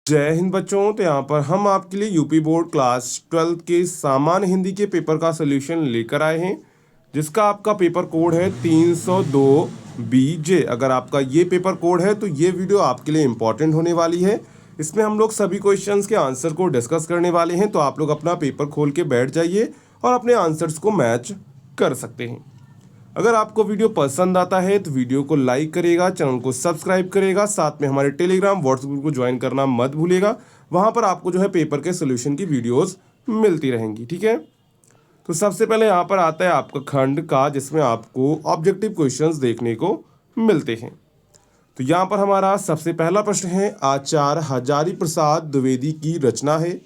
जय हिंद बच्चों। तो यहाँ पर हम आपके लिए यूपी बोर्ड क्लास 12 के सामान्य हिंदी के पेपर का सोल्यूशन लेकर आए हैं, जिसका आपका पेपर कोड है 302 BJ। अगर आपका ये पेपर कोड है तो ये वीडियो आपके लिए इम्पॉर्टेंट होने वाली है। इसमें हम लोग सभी क्वेश्चंस के आंसर को डिस्कस करने वाले हैं, तो आप लोग अपना पेपर खोल के बैठ जाइए और अपने आंसर्स को मैच कर सकते हैं। अगर आपको वीडियो पसंद आता है तो वीडियो को लाइक करेगा, चैनल को सब्सक्राइब करेगा, साथ में हमारे टेलीग्राम व्हाट्सएप ग्रुप को ज्वाइन करना मत भूलिएगा। वहां पर आपको जो है पेपर के सोल्यूशन की वीडियोस मिलती रहेंगी, ठीक है। तो सबसे पहले यहाँ पर आता है आपका खंड का, जिसमें आपको ऑब्जेक्टिव क्वेश्चंस देखने को मिलते हैं। तो यहाँ पर हमारा सबसे पहला प्रश्न है, आचार्य हजारी प्रसाद द्विवेदी की रचना है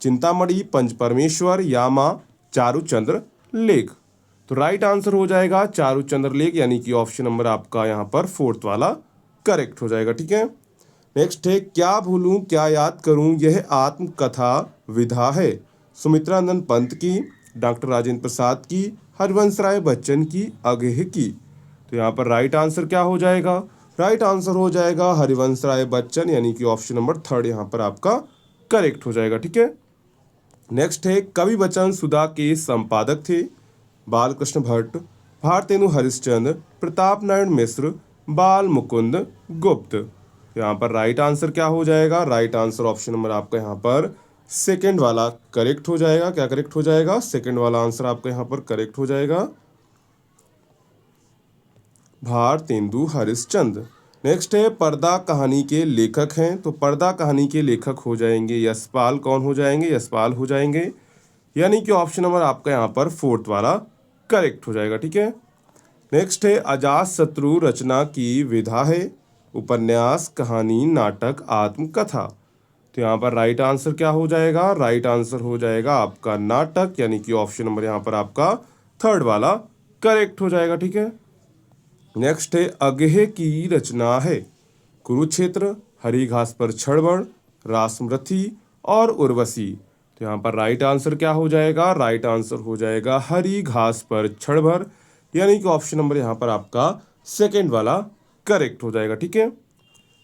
चिंतामणि पंच परमेश्वर या माँ चारूचंद्र लेख। तो राइट आंसर हो जाएगा चारूचंद्र लेख, यानी कि ऑप्शन नंबर आपका यहाँ पर फोर्थ वाला करेक्ट हो जाएगा, ठीक है। नेक्स्ट है, क्या भूलूं क्या याद करूं यह आत्मकथा विधा है सुमित्रानंद पंत की, डॉक्टर राजेंद्र प्रसाद की, हरिवंश राय बच्चन की, अगेह की। तो यहाँ पर राइट आंसर क्या हो जाएगा? राइट आंसर हो जाएगा हरिवंश राय बच्चन, यानी कि ऑप्शन नंबर थर्ड यहाँ पर आपका करेक्ट हो जाएगा, ठीक है। नेक्स्ट है, कवि वचन सुधा के संपादक थे बालकृष्ण भट्ट, भारतेंदु हरिश्चंद्र, प्रताप नारायण मिश्र, बाल मुकुंद गुप्त। यहाँ पर राइट आंसर क्या हो जाएगा? राइट आंसर ऑप्शन नंबर आपका यहाँ पर सेकंड वाला करेक्ट हो जाएगा। क्या करेक्ट हो जाएगा? सेकंड वाला आंसर आपका यहाँ पर करेक्ट हो जाएगा, भारतेंदु हरिश्चंद्र। नेक्स्ट है, पर्दा कहानी के लेखक हैं। तो पर्दा कहानी के लेखक हो जाएंगे यशपाल। कौन हो जाएंगे? यशपाल हो जाएंगे, यानी कि ऑप्शन नंबर आपका यहाँ पर फोर्थ वाला करेक्ट हो जाएगा, ठीक है। नेक्स्ट है, अजात शत्रु रचना की विधा है उपन्यास, कहानी, नाटक, आत्मकथा। तो यहाँ पर राइट आंसर क्या हो जाएगा? राइट आंसर हो जाएगा आपका नाटक, यानी कि ऑप्शन नंबर यहाँ पर आपका थर्ड वाला करेक्ट हो जाएगा, ठीक है। नेक्स्ट है, अगेह की रचना है कुरुक्षेत्र, हरी घास पर क्षणवण, रासमरथी और उर्वशी। तो यहाँ पर राइट आंसर क्या हो जाएगा? राइट आंसर हो जाएगा हरी घास पर क्षणभर, यानी कि ऑप्शन नंबर यहाँ पर आपका सेकंड वाला करेक्ट हो जाएगा, ठीक है।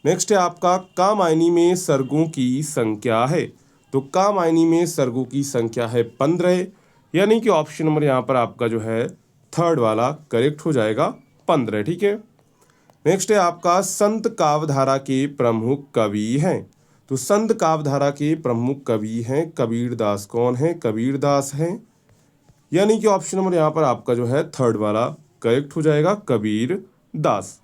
नेक्स्ट है आपका, कामायनी में सर्गों की संख्या है। तो कामायनी में सर्गों की संख्या है 15, यानी कि ऑप्शन नंबर यहाँ पर आपका जो है थर्ड वाला करेक्ट हो जाएगा, 15, ठीक है। नेक्स्ट है आपका, संत काव्यधारा के प्रमुख कवि हैं। तो संत काव्यधारा के प्रमुख कवि हैं कबीर दास। कौन है? कबीर दास हैं, यानी कि ऑप्शन नंबर यहाँ पर आपका जो है थर्ड वाला करेक्ट हो जाएगा, कबीर दास।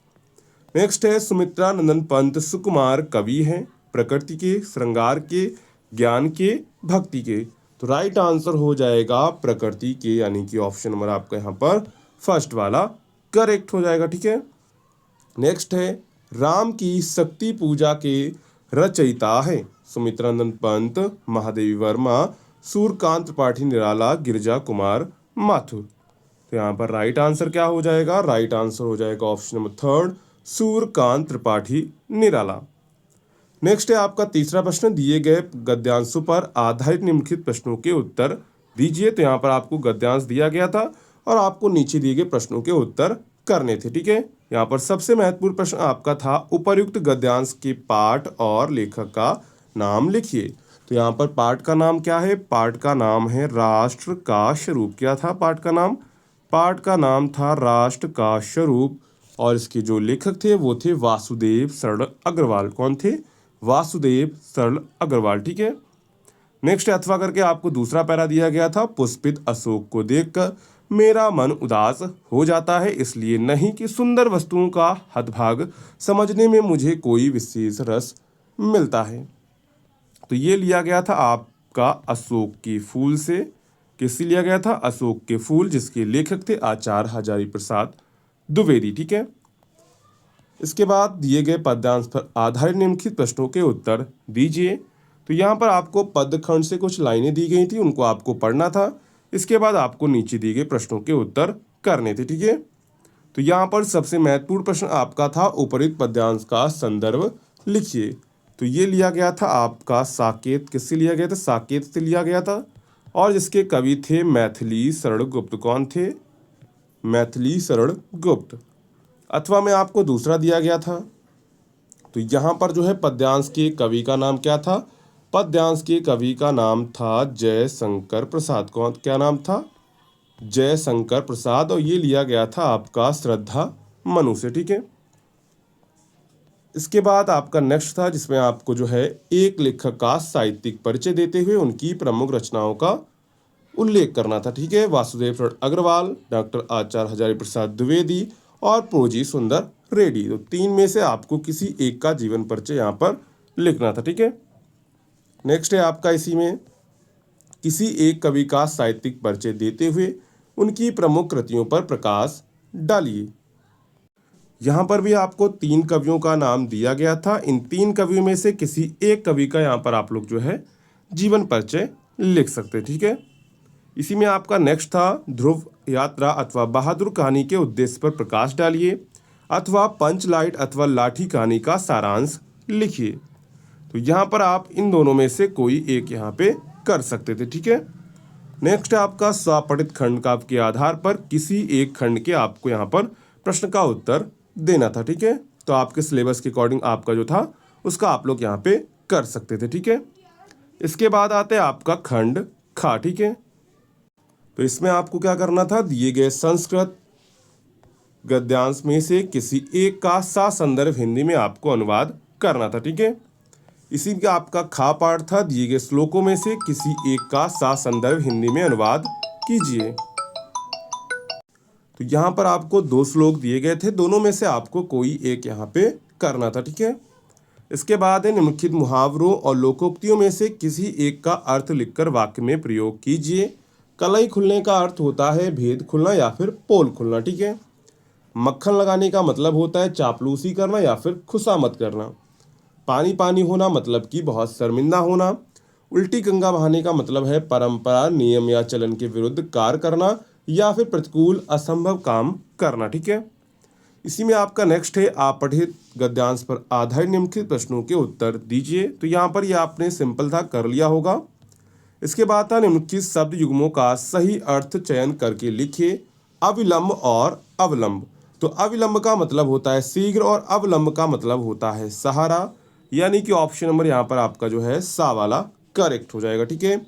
नेक्स्ट है, सुमित्रानंदन पंत सुकुमार कवि हैं प्रकृति के, श्रृंगार के, ज्ञान के, भक्ति के। तो राइट आंसर हो जाएगा प्रकृति के, यानी कि ऑप्शन नंबर आपका यहाँ पर फर्स्ट वाला करेक्ट हो जाएगा, ठीक है। नेक्स्ट है, राम की शक्ति पूजा के रचयिता है सुमित्रानंद पंत, महादेवी वर्मा, सूर्यकांत त्रिपाठी निराला, गिरजा कुमार माथुर। तो यहाँ पर राइट आंसर क्या हो जाएगा? राइट आंसर हो जाएगा option number third, Suryakant Tripathi Nirala. Next है आपका तीसरा प्रश्न, दिए गए गद्यांशों पर आधारित निम्नलिखित प्रश्नों के उत्तर दीजिए। तो यहाँ पर आपको गद्यांश दिया गया था और आपको नीचे दिए गए प्रश्नों के उत्तर करने थे, ठीक है। यहाँ पर सबसे महत्वपूर्ण प्रश्न आपका था, उपर्युक्त गद्यांश के पाठ और लेखक का नाम लिखिए। तो यहाँ पर पाठ का नाम क्या है? पाठ का नाम है राष्ट्र का स्वरूप। क्या था पाठ का नाम? पाठ का नाम था राष्ट्र का स्वरूप, और इसके जो लेखक थे वो थे वासुदेव सरल अग्रवाल। कौन थे? वासुदेव सरल अग्रवाल, ठीक है। नेक्स्ट अथवा करके आपको दूसरा पैरा दिया गया था, पुष्पित अशोक को देखकर मेरा मन उदास हो जाता है, इसलिए नहीं कि सुंदर वस्तुओं का हदभाग समझने में मुझे कोई विशेष रस मिलता है। तो ये लिया गया था आपका अशोक के फूल से। किससे लिया गया था? अशोक के फूल, जिसके लेखक थे आचार्य हजारी प्रसाद द्विवेदी, ठीक है। इसके बाद दिए गए पद्यांश पर आधारित निम्नलिखित प्रश्नों के उत्तर दीजिए। तो यहाँ पर आपको पदखंड से कुछ लाइनें दी गई थी, उनको आपको पढ़ना था। इसके बाद आपको नीचे दिए गए प्रश्नों के उत्तर करने थे, ठीक है। तो यहाँ पर सबसे महत्वपूर्ण प्रश्न आपका था, उपरोक्त पद्यांश का संदर्भ लिखिए। तो ये लिया गया था आपका साकेत। किससे लिया गया था? साकेत से लिया गया था, और जिसके कवि थे मैथिली शरण गुप्त। कौन थे? मैथिली शरण गुप्त। अथवा में आपको दूसरा दिया गया था, तो यहाँ पर जो है पद्यांश के कवि का नाम क्या था? पद्यांश के कवि का नाम था जयशंकर प्रसाद। कौन, क्या नाम था? जयशंकर प्रसाद। और ये लिया गया था आपका श्रद्धा मनु से, ठीक है। इसके बाद आपका नेक्स्ट था जिसमें आपको जो है एक लेखक का साहित्यिक परिचय देते हुए उनकी प्रमुख रचनाओं का उल्लेख करना था, ठीक है। वासुदेव शरण अग्रवाल, डॉक्टर आचार्य हजारी प्रसाद द्विवेदी और प्रोजी सुंदर रेड्डी। तो 3 में से आपको किसी एक का जीवन परिचय यहाँ पर लिखना था, ठीक है। नेक्स्ट है आपका इसी में किसी एक कवि का साहित्यिक परिचय देते हुए उनकी प्रमुख कृतियों पर प्रकाश डालिए। यहाँ पर भी आपको 3 कवियों का नाम दिया गया था। इन 3 कवियों में से किसी एक कवि का यहाँ पर आप लोग जो है जीवन परिचय लिख सकते हैं, ठीक है। इसी में आपका नेक्स्ट था ध्रुव यात्रा अथवा बहादुर कहानी के उद्देश्य पर प्रकाश डालिए अथवा पंचलाइट अथवा लाठी कहानी का सारांश लिखिए। तो यहाँ पर आप इन दोनों में से कोई एक यहाँ पे कर सकते थे, ठीक है। नेक्स्ट है आपका स्वपठित खंड काव्य के आधार पर किसी एक खंड के आपको यहाँ पर प्रश्न का उत्तर देना था, ठीक है। तो आपके सिलेबस के अकॉर्डिंग आपका जो था उसका आप लोग यहाँ पे कर सकते थे, ठीक है। इसके बाद आते हैं आपका खंड खा, ठीक है। तो इसमें आपको क्या करना था? दिए गए संस्कृत गद्यांश में से किसी एक का ससंदर्भ हिंदी में आपको अनुवाद करना था, ठीक है। इसी का आपका खा पाठ था, दिए गए श्लोकों में से किसी एक का ससंदर्भ हिंदी में अनुवाद कीजिए। तो यहाँ पर आपको 2 श्लोक दिए गए थे, दोनों में से आपको कोई एक यहाँ पे करना था, ठीक है। इसके बाद है निम्नलिखित मुहावरों और लोकोक्तियों में से किसी एक का अर्थ लिखकर वाक्य में प्रयोग कीजिए। कलाई खुलने का अर्थ होता है भेद खुलना या फिर पोल खुलना, ठीक है। मक्खन लगाने का मतलब होता है चापलूसी करना या फिर खुशामद करना। पानी पानी होना मतलब कि बहुत शर्मिंदा होना। उल्टी गंगा बहाने का मतलब है परंपरा नियम या चलन के विरुद्ध कार्य करना या फिर प्रतिकूल असंभव काम करना, ठीक है। इसी में आपका नेक्स्ट है आप पठित गद्यांश पर आधारित निम्नलिखित प्रश्नों के उत्तर दीजिए। तो यहाँ पर ये आपने सिंपल था कर लिया होगा। इसके बाद था निम्नलिखित शब्द युग्मों का सही अर्थ चयन करके लिखिए। अविलंब और अवलंब। तो अविलंब का मतलब होता है शीघ्र और अवलंब का मतलब होता है सहारा, यानी कि ऑप्शन नंबर यहाँ पर आपका जो है सा वाला करेक्ट हो जाएगा, ठीक है।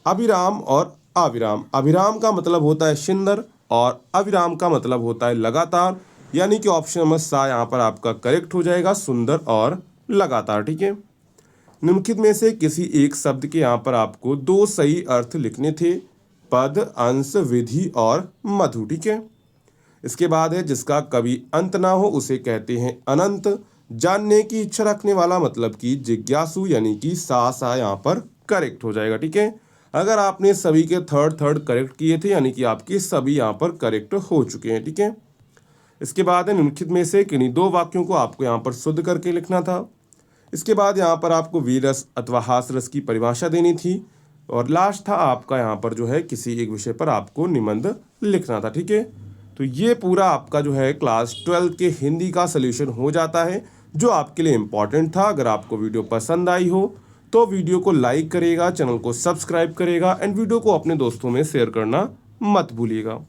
अभिराम और अविराम। अभिराम का मतलब होता है सुंदर और अविराम का मतलब होता है लगातार, यानी कि ऑप्शन नंबर सा यहाँ पर आपका करेक्ट हो जाएगा, सुंदर और लगातार, ठीक है। निम्नलिखित में से किसी एक शब्द के यहाँ पर आपको 2 सही अर्थ लिखने थे, पद, अंश, विधि और मधु, ठीक है। इसके बाद है जिसका कभी अंत ना हो उसे कहते हैं अनंत। जानने की इच्छा रखने वाला मतलब कि जिज्ञासु, यानी कि सा यहाँ पर करेक्ट हो जाएगा, ठीक है। अगर आपने सभी के थर्ड करेक्ट किए थे यानी कि आपके सभी यहाँ पर करेक्ट हो चुके हैं, ठीक है। इसके बाद है निम्नलिखित में से किन्हीं 2 वाक्यों को आपको यहाँ पर शुद्ध करके लिखना था। इसके बाद यहाँ पर आपको वीरस अथवा हास रस की परिभाषा देनी थी और लास्ट था आपका यहाँ पर जो है किसी एक विषय पर आपको निबंध लिखना था, ठीक है। तो ये पूरा आपका जो है क्लास 12 के हिंदी का सलूशन हो जाता है, जो आपके लिए इम्पॉर्टेंट था। अगर आपको वीडियो पसंद आई हो तो वीडियो को लाइक करिएगा, चैनल को सब्सक्राइब करिएगा एंड वीडियो को अपने दोस्तों में शेयर करना मत भूलिएगा।